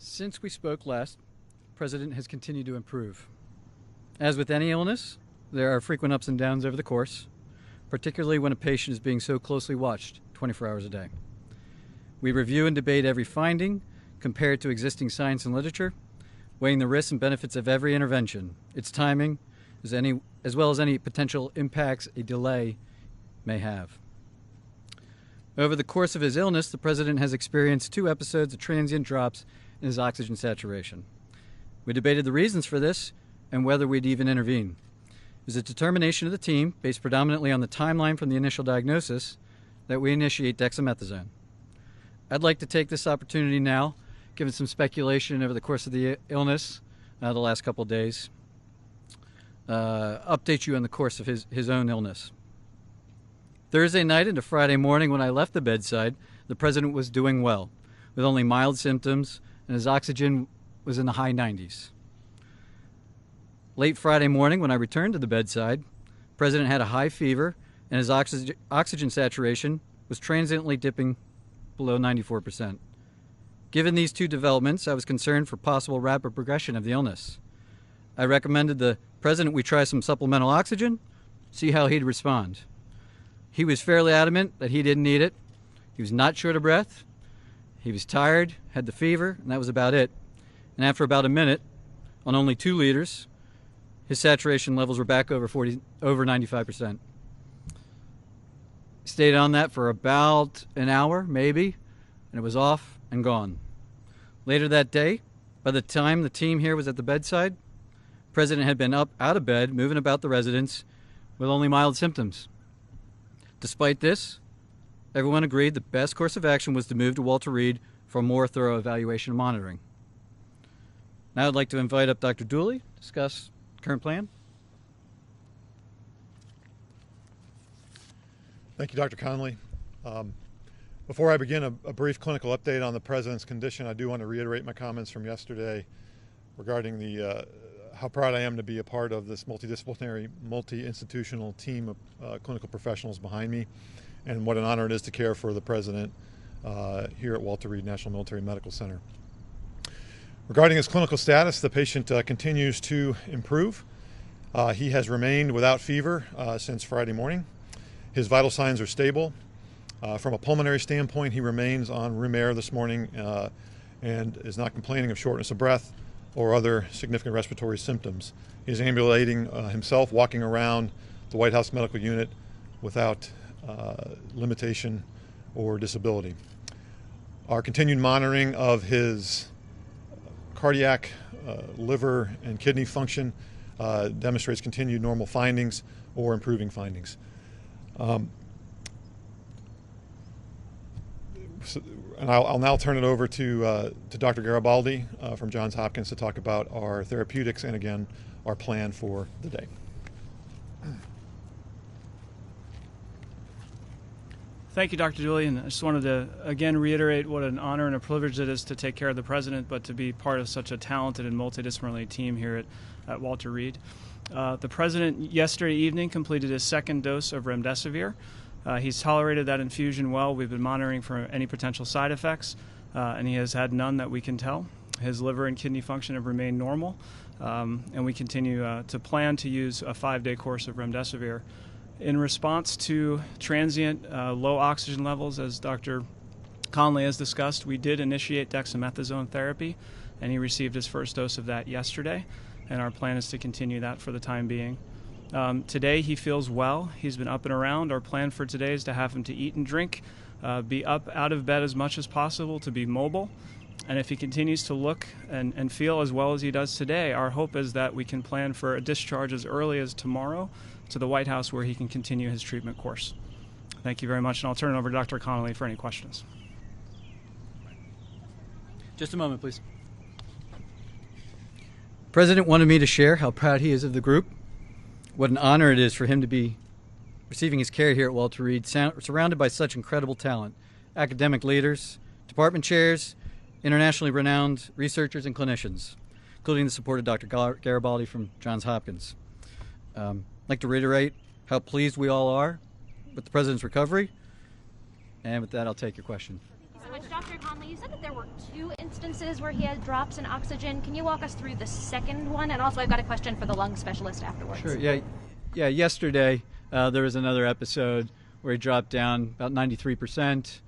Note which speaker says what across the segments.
Speaker 1: Since we spoke last, the President has continued to improve. As with any illness, there are frequent ups and downs over the course, particularly when a patient is being so closely watched 24 hours a day. We review and debate every finding, compare it to existing science and literature, weighing the risks and benefits of every intervention, its timing, as well as any potential impacts a delay may have. Over the course of his illness, the President has experienced 2 episodes of transient drops in his oxygen saturation. We debated the reasons for this and whether we'd even intervene. It was a determination of the team, based predominantly on the timeline from the initial diagnosis, that we initiate dexamethasone. I'd like to take this opportunity now, given some speculation over the course of the illness the last couple of days, update you on the course of his own illness. Thursday night into Friday morning when I left the bedside, the President was doing well, with only mild symptoms, and his oxygen was in the high 90s. Late Friday morning when I returned to the bedside, the President had a high fever, and his oxygen saturation was transiently dipping below 94%. Given these 2 developments, I was concerned for possible rapid progression of the illness. I recommended the President we try some supplemental oxygen, see how he'd respond. He was fairly adamant that he didn't need it. He was not short of breath. He was tired, had the fever, and that was about it. And after about a minute, on only 2 liters, his saturation levels were back over 95%. Stayed on that for about an hour, maybe, and it was off and gone. Later that day, by the time the team here was at the bedside, the President had been up out of bed, moving about the residence with only mild symptoms. Despite this, everyone agreed the best course of action was to move to Walter Reed for a more thorough evaluation and monitoring. Now I'd like to invite up Dr. Dooley to discuss the current plan.
Speaker 2: Thank you, Dr. Conley. Before I begin a brief clinical update on the President's condition, I do want to reiterate my comments from yesterday regarding how proud I am to be a part of this multidisciplinary, multi-institutional team of clinical professionals behind me, and what an honor it is to care for the President here at Walter Reed National Military Medical Center. Regarding his clinical status, the patient continues to improve. He has remained without fever since Friday morning. His vital signs are stable. From a pulmonary standpoint, he remains on room air this morning and is not complaining of shortness of breath or other significant respiratory symptoms. He's ambulating himself, walking around the White House Medical Unit without limitation or disability. Our continued monitoring of his cardiac, liver, and kidney function demonstrates continued normal findings or improving findings. And I'll now turn it over to Dr. Garibaldi from Johns Hopkins to talk about our therapeutics and, again, our plan for the day.
Speaker 3: Thank you, Dr. Dooley, and I just wanted to again reiterate what an honor and a privilege it is to take care of the President, but to be part of such a talented and multidisciplinary team here at Walter Reed. The President yesterday evening completed his 2nd dose of remdesivir. He's tolerated that infusion well. We've been monitoring for any potential side effects, and he has had none that we can tell. His liver and kidney function have remained normal, and we continue to plan to use a 5-day course of remdesivir. In response to transient low oxygen levels, as Dr. Conley has discussed, we did initiate dexamethasone therapy, and he received his 1st dose of that yesterday, and our plan is to continue that for the time being. Today he feels well. He's been up and around. Our plan for today is to have him to eat and drink, be up out of bed as much as possible, to be mobile. And if he continues to look and feel as well as he does today, our hope is that we can plan for a discharge as early as tomorrow to the White House, where he can continue his treatment course. Thank you very much, and I'll turn it over to Dr. Conley for any questions.
Speaker 1: Just a moment, please. The President wanted me to share how proud he is of the group, what an honor it is for him to be receiving his care here at Walter Reed, surrounded by such incredible talent, academic leaders, department chairs, internationally renowned researchers and clinicians, including the support of Dr. Garibaldi from Johns Hopkins. I'd like to reiterate how pleased we all are with the President's recovery, and with that, I'll take your question.
Speaker 4: Thank you so much, Dr. Conley. Conley, you said that there were 2 instances where he had drops in oxygen. Can you walk us through the second one? And also, I've got a question for the lung specialist afterwards.
Speaker 1: Sure. Yeah. Yesterday, there was another episode where he dropped down about 93%.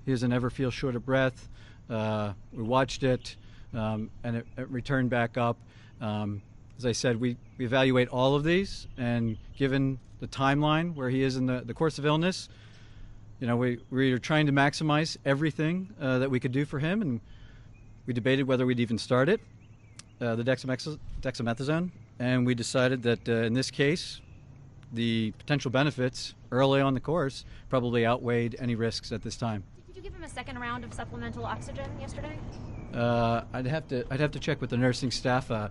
Speaker 1: He doesn't ever feel short of breath. We watched it, and it returned back up. As I said, we evaluate all of these, and given the timeline where he is in the course of illness, we are trying to maximize everything that we could do for him, and we debated whether we'd even start it, the dexamethasone, and we decided that in this case, the potential benefits early on the course probably outweighed any risks at this time.
Speaker 4: Did you give him a second round of supplemental oxygen yesterday?
Speaker 1: I'd have to check with the nursing staff. I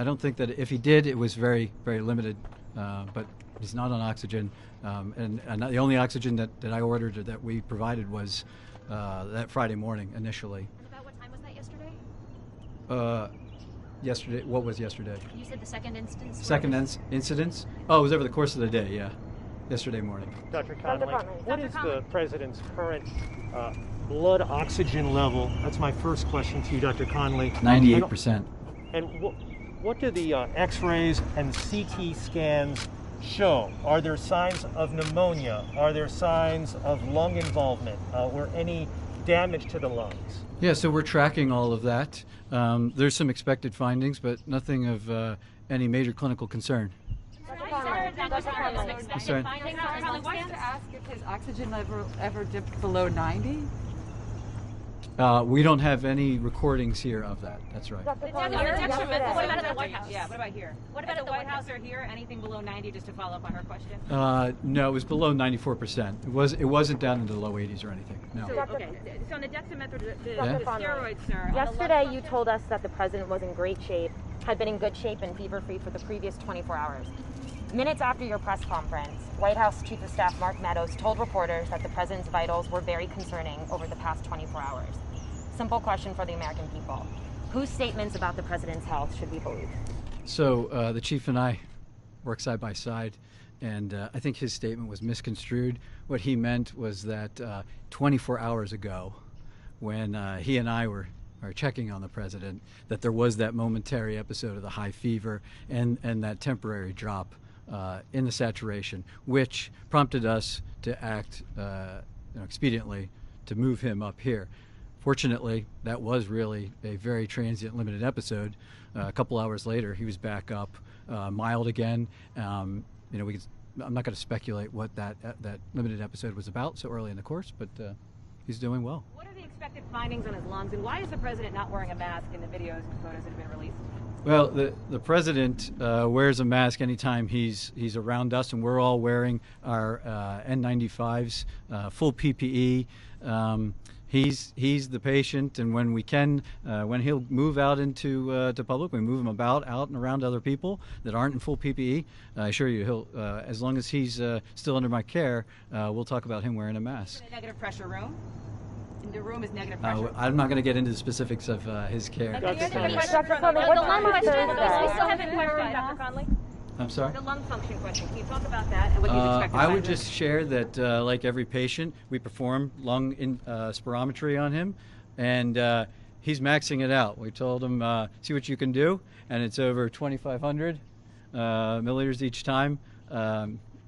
Speaker 1: don't think that if he did, it was very, very limited. But he's not on oxygen, and the only oxygen that I ordered or that we provided was that Friday morning initially.
Speaker 4: And about what time was that yesterday?
Speaker 1: Yesterday. What was yesterday?
Speaker 4: You said the second instance.
Speaker 1: Incidents? Oh, it was over the course of the day. Yeah, yesterday morning.
Speaker 5: Dr. Conley, what is the president's current blood oxygen level? That's my first question to you, Dr. Conley.
Speaker 1: 98%.
Speaker 5: And what do the X-rays and CT scans show? Are there signs of pneumonia? Are there signs of lung involvement or any damage to the lungs?
Speaker 1: Yeah, so we're tracking all of that. There's some expected findings, but nothing of any major clinical concern.
Speaker 6: Sorry. Why did you ask if his oxygen level ever dipped below 90?
Speaker 1: We don't have any recordings here of that. That's right.
Speaker 7: What about at the White House? Yeah, what about here? What about at the White House or here? Anything below 90, just to follow up on her question?
Speaker 1: No, it was below 94%. It wasn't down into the low 80s or anything. No.
Speaker 7: So, okay. So on the dexamethasone, the steroids, sir.
Speaker 8: Yesterday, you told us that the president was in great shape, had been in good shape and fever-free for the previous 24 hours. Minutes after your press conference, White House Chief of Staff Mark Meadows told reporters that the president's vitals were very concerning over the past 24 hours. Simple question for the American people. Whose statements about the president's health should we believe?
Speaker 1: So the chief and I work side by side, and I think his statement was misconstrued. What he meant was that 24 hours ago, when he and I were checking on the president, that there was that momentary episode of the high fever and that temporary drop in the saturation, which prompted us to act expediently to move him up here. Fortunately, that was really a very transient, limited episode. A couple hours later, he was back up, mild again. I'm not going to speculate what that limited episode was about so early in the course, but he's doing well.
Speaker 7: What are the expected findings on his lungs, and why is the president not wearing a mask in the videos and photos that have been released?
Speaker 1: Well, the president wears a mask anytime he's around us, and we're all wearing our N95s, full PPE. He's the patient, and when we can, when he'll move out into to public, we move him out and around other people that aren't in full PPE. I assure you, he'll as long as he's still under my care, we'll talk about him wearing a mask.
Speaker 7: In a negative pressure room. And the room is negative pressure.
Speaker 1: I'm not going to get into the specifics of his care.
Speaker 8: Dr. Conley, what time on Thursday?
Speaker 7: We still haven't clarified, Dr. Conley.
Speaker 1: I'm sorry?
Speaker 7: The lung function question. Can you talk about that and what you expect?
Speaker 1: I would just share that, like every patient, we perform lung spirometry on him, and he's maxing it out. We told him, see what you can do, and it's over 2,500 milliliters each time.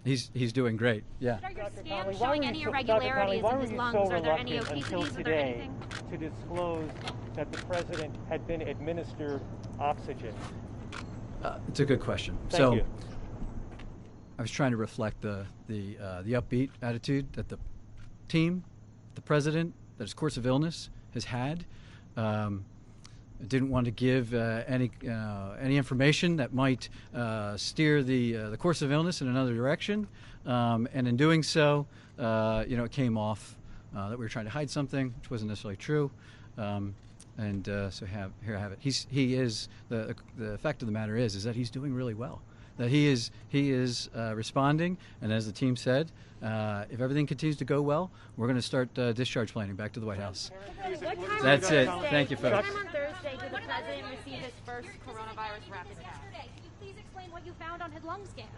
Speaker 1: He's doing great. Yeah.
Speaker 4: Are your scans showing any irregularities in his lungs? Are there any obesities? Are there anything?
Speaker 5: To disclose that the president had been administered oxygen?
Speaker 1: It's a good question.
Speaker 5: Thank you.
Speaker 1: I was trying to reflect the upbeat attitude that the team, the president, that his course of illness has had. I didn't want to give any information that might steer the course of illness in another direction, and in doing so, it came off that we were trying to hide something, which wasn't necessarily true. So here I have it. He is the fact of the matter is that he's doing really well. That he is responding, and as the team said, if everything continues to go well, we're going to start discharge planning back to the White House. That's it. Thank you, folks.
Speaker 8: What time on Thursday did the president receive his first coronavirus rapid test?
Speaker 4: Can you please explain what you found on his lung scans?